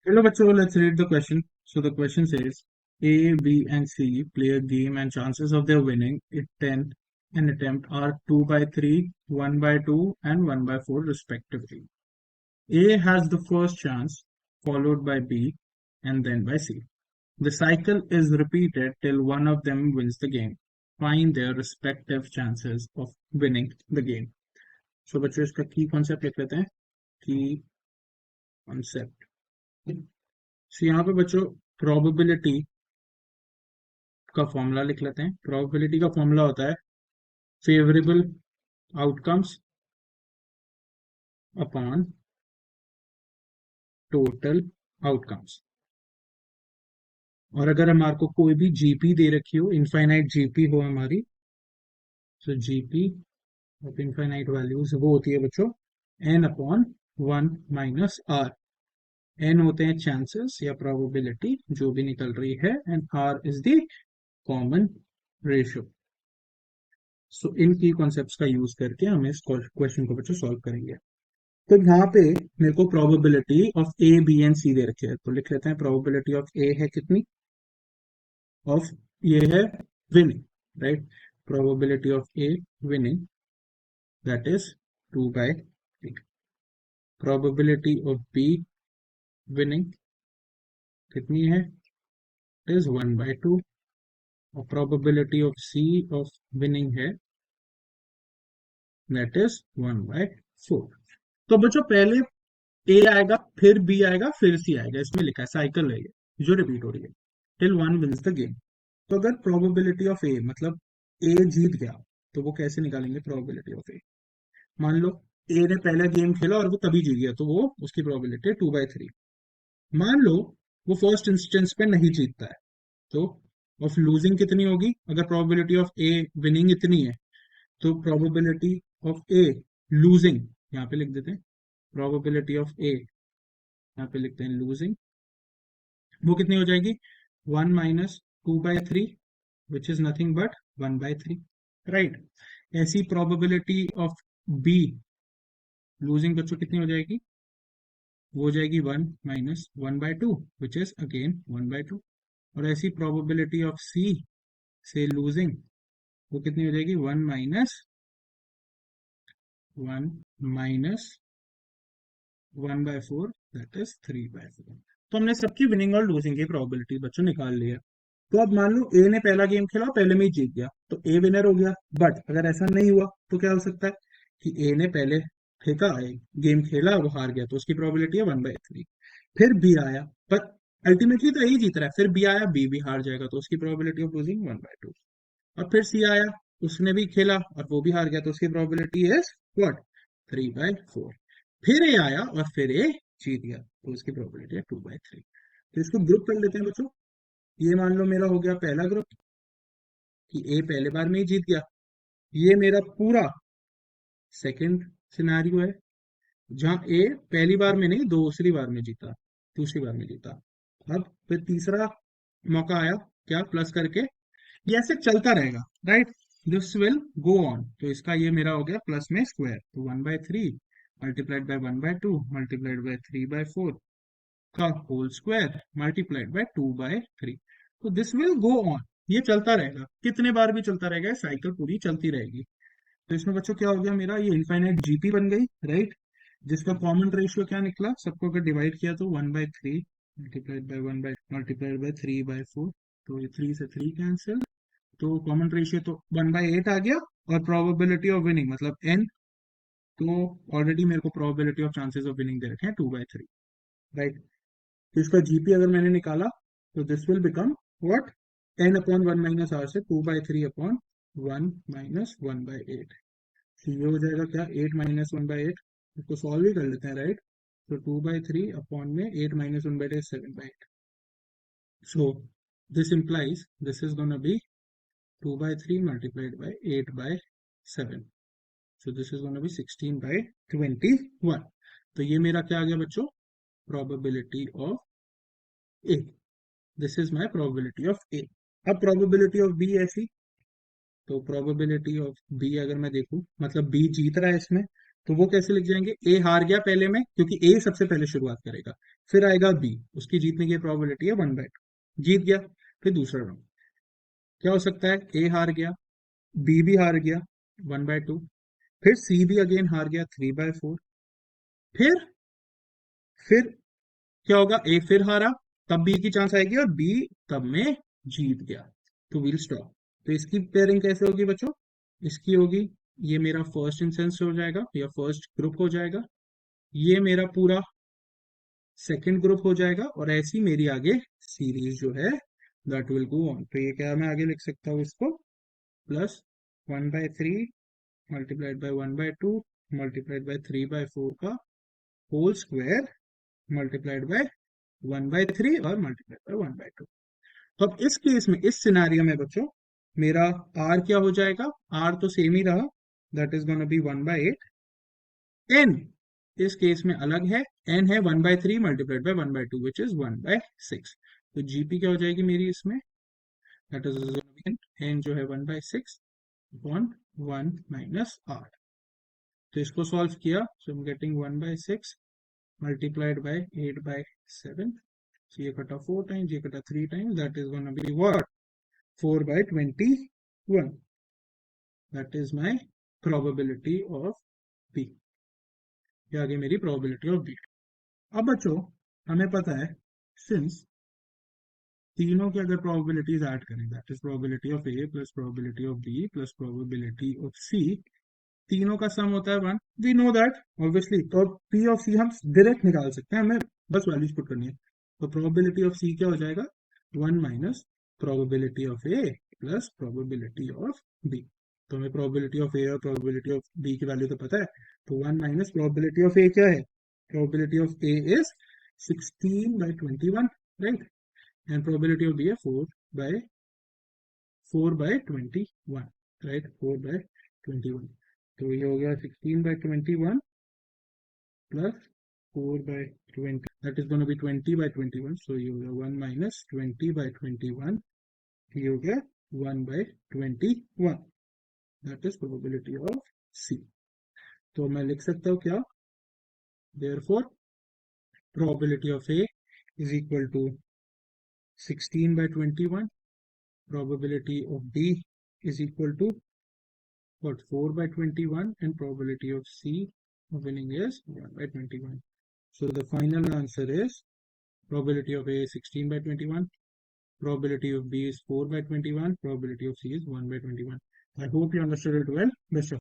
Hello, bachcho. Let's read the question. So the question says, A, B, and C play a game, and chances of their winning it 10 an attempt are 2 by 3, 1 by 2, and 1 by 4 respectively. A has the first chance, followed by B, and then by C. The cycle is repeated till one of them wins the game. Find their respective chances of winning the game. So बच्चों इसका की concept लिख लेते हैं. की concept. So यहाँ पे बच्चों प्रोबेबिलिटी का फॉर्मूला लिख लेते हैं. प्रोबेबिलिटी का फॉर्मूला होता है favourable outcomes upon total outcomes. और अगर हमारे को कोई भी जीपी दे रखी हो, इनफाइनाइट जीपी हो हमारी, तो जीपी ऑफ इनफाइनाइट वैल्यूज वो होती है बच्चों एन अपॉन 1 - आर. एन होते हैं चांसेस या प्रोबेबिलिटी जो भी निकल रही है, and R is the common ratio. So इन की कॉन्सेप्ट्स का यूज करके हम इस क्वेश्चन को बच्चों सॉल्व करेंगे. तो यहाँ पे मेरे को probability of A B and C दे रखे है, तो लिख लेते हैं प्रोबेबिलिटी ऑफ ए है कितनी, ऑफ ये है winning, right. Probability of A winning that is 2 by 3. Probability of B winning कितनी है, इट इज 1 by 2. और probability of C of winning है दैट इज 1 by 4. तो बच्चों पहले ए आएगा, फिर बी आएगा, फिर सी आएगा. इसमें लिखा है साइकिल है ये जो रिपीट हो रही है till one wins the game. तो अगर प्रोबेबिलिटी ऑफ ए मतलब ए जीत गया, तो वो कैसे निकालेंगे प्रोबेबिलिटी ऑफ ए. मान लो ए ने पहला गेम खेला और वो तभी जीत गया, तो वो उसकी प्रोबेबिलिटी है 2/3. मान लो वो फर्स्ट इंस्टेंस पे नहीं जीतता है, तो ऑफ लूजिंग कितनी होगी. अगर प्रोबेबिलिटी ऑफ ए विनिंग इतनी है, तो प्रोबेबिलिटी ऑफ ए लूजिंग यहाँ पे लिख देते हैं. प्रोबेबिलिटी ऑफ ए यहाँ पे लिखते हैं लूजिंग, वो कितनी हो जाएगी 1 - 2/3 which is nothing but 1/3, right. ऐसी प्रोबेबिलिटी ऑफ बी लूजिंग बच्चों कितनी हो जाएगी, वो हो जाएगी 1 - 1/2 विच इज अगेन 1/2. और ऐसी प्रोबेबिलिटी ऑफ सी से लूजिंग वो कितनी हो जाएगी 1 - 1/4 दैट इज 3/4. तो हमने सबकी विनिंग और लूजिंग की प्रोबेबिलिटी बच्चों निकाल ली है. तो अब मान लो ए ने पहला गेम खेला, पहले में ही जीत गया, तो ए विनर हो गया. बट अगर ऐसा नहीं हुआ तो क्या हो सकता है कि ए ने पहले फेंका गेम खेला, वो हार गया, तो उसकी प्रोबेबिलिटी है 1/3. फिर बी आया, पर अल्टीमेटली तो ए जीत रहा है, फिर बी आया, बी भी हार जाएगा, तो उसकी प्रोबेबिलिटी ऑफ लूजिंग 1/2. और फिर सी आया, उसने भी खेला और वो भी हार गया, तो उसकी प्रोबेबिलिटी इज व्हाट 3/4. फिर ए आया और फिर ए जीत गया, तो उसकी प्रोबेबिलिटी है 2/3. तो इसको ग्रुप कर लेते हैं बच्चों. ये मान लो मेरा हो गया पहला ग्रुप कि ए पहले बार में ही जीत गया. ये मेरा पूरा सेकंड सिनेरियो है जहां ए पहली बार में नहीं, दूसरी बार में जीता, दूसरी बार में जीता. अब फिर तीसरा मौका आया, क्या प्लस करके, ये ऐसे चलता रहेगा, right. This will go on. तो इसका ये मेरा हो गया प्लस में स्क्वायर, तो 1/3 मल्टीप्लाइड बाय 1/2 मल्टीप्लाइड बाय 3/4 का होल स्क्वायर मल्टीप्लाइड बाय 2/3. तो दिस विल गो ऑन. ये चलता रहेगा, कितने बार भी चलता रहेगा, साइकिल पूरी चलती रहेगी. तो इसमें बच्चों क्या हो गया, मेरा ये इनफाइनाइट जीपी बन गई, राइट. जिसका कॉमन रेशियो क्या निकला, सबको अगर डिवाइड किया तो 1/3 multiplied by 1 by multiplied by 3/4. तो ये 3 से 3 कैंसिल, तो कॉमन रेशियो तो 1/8 आ गया. और प्रोबेबिलिटी ऑफ विनिंग मतलब एन, तो ऑलरेडी मेरे को probability of chances of winning दे रखे हैं 2/3, राइट. तो इसका जीपी अगर मैंने निकाला, तो this will become what n upon 1 - r से 2/3 अपॉन 1 - 1/8. तो ये हो जाएगा क्या 8 - 1/8. इसको सॉल्व ही कर लेते हैं, राइट. तो 2/3 अपॉन में 8 - 1/8 7/8. So this implies this is gonna be 2/3 multiplied by 8/7. So this is gonna be 16/21. तो ये मेरा क्या आ गया बच्चों, probability of A. This is my probability of A. अब प्रोबेबिलिटी ऑफ बी ऐसी, तो प्रोबेबिलिटी ऑफ बी अगर मैं देखूं, मतलब बी जीत रहा है इसमें, तो वो कैसे लिख जाएंगे, ए हार गया पहले में क्योंकि ए सबसे पहले शुरुआत करेगा, फिर आएगा बी, उसकी जीतने की प्रोबेबिलिटी है 1/2, जीत गया। फिर दूसरा राउंड क्या हो सकता है, ए हार गया, बी भी हार गया 1/2, फिर सी भी अगेन हार गया 3/4, फिर फिर क्या होगा, ए फिर हारा, तब बी की चांस आएगी, और बी तब में जीत गया, तो विल स्टॉप। तो इसकी पेयरिंग कैसे होगी बच्चों, इसकी होगी, ये मेरा फर्स्ट इंस्टेंस हो जाएगा या फर्स्ट ग्रुप हो जाएगा, ये मेरा पूरा सेकंड ग्रुप हो जाएगा, और ऐसी मेरी आगे सीरीज जो है दैट विल गो ऑन। तो ये क्या मैं आगे लिख सकता हूँ इसको, plus 1/3 multiplied bye 1/2 multiplied by 3/4 का होल स्क्वायर मल्टीप्लाइड बाय 1/3 और मल्टीप्लाइड बाय 1/2। तो अब इस केस में, इस सिनारियो में बच्चों, मेरा r क्या हो जाएगा, r तो सेम ही रहा, that is gonna B 1/8। n इस केस में अलग है, n है 1/3 मल्टीप्लाइड बाय 1/2 विच इज 1/6। तो जीपी क्या हो जाएगी मेरी इसमें, दैट इज n जो है 1/6 अपॉन 1 माइनस r। तो इसको सॉल्व किया, so I am getting 1/6 multiplied by 8/7. So ये कटा 4 times, ये कटा 3 times, that is gonna be what, 4/21. That is my probability of B. ये आ गई मेरी probability of B। अब बच्चों हमें पता है, since तीनों की अगर probabilities ऐड करें, that is probability of A plus probability of B plus probability of C, तीनों का सम होता है 1, वी नो दैट ऑब्वियसली। तो पी ऑफ सी हम डायरेक्ट निकाल सकते हैं, हमें बस वैल्यूज पुट करनी है। तो प्रोबेबिलिटी ऑफ सी क्या हो जाएगा, 1 minus probability of A plus probability of B. तो हमें प्रोबेबिलिटी ऑफ ए और प्रोबेबिलिटी ऑफ बी की वैल्यू तो पता है, तो 1 माइनस प्रोबेबिलिटी ऑफ ए क्या है, probability of A is 16/21, right, and probability of B है 4/21, राइट, 4/21। तो ये हो गया 16/21 plus 4/20, that is gonna be 20/21। So ये हो गया 1 माइनस 20/21, ये हो गया 1/21, that is probability of C. तो मैं लिख सकता हूँ क्या, therefore probability of A is equal to 16/21, probability of B is equal to what, 4/21, and probability of C of winning is 1/21. So the final answer is probability of A is 16/21, probability of B is 4/21, probability of C is 1/21. I hope you understood it well. Best of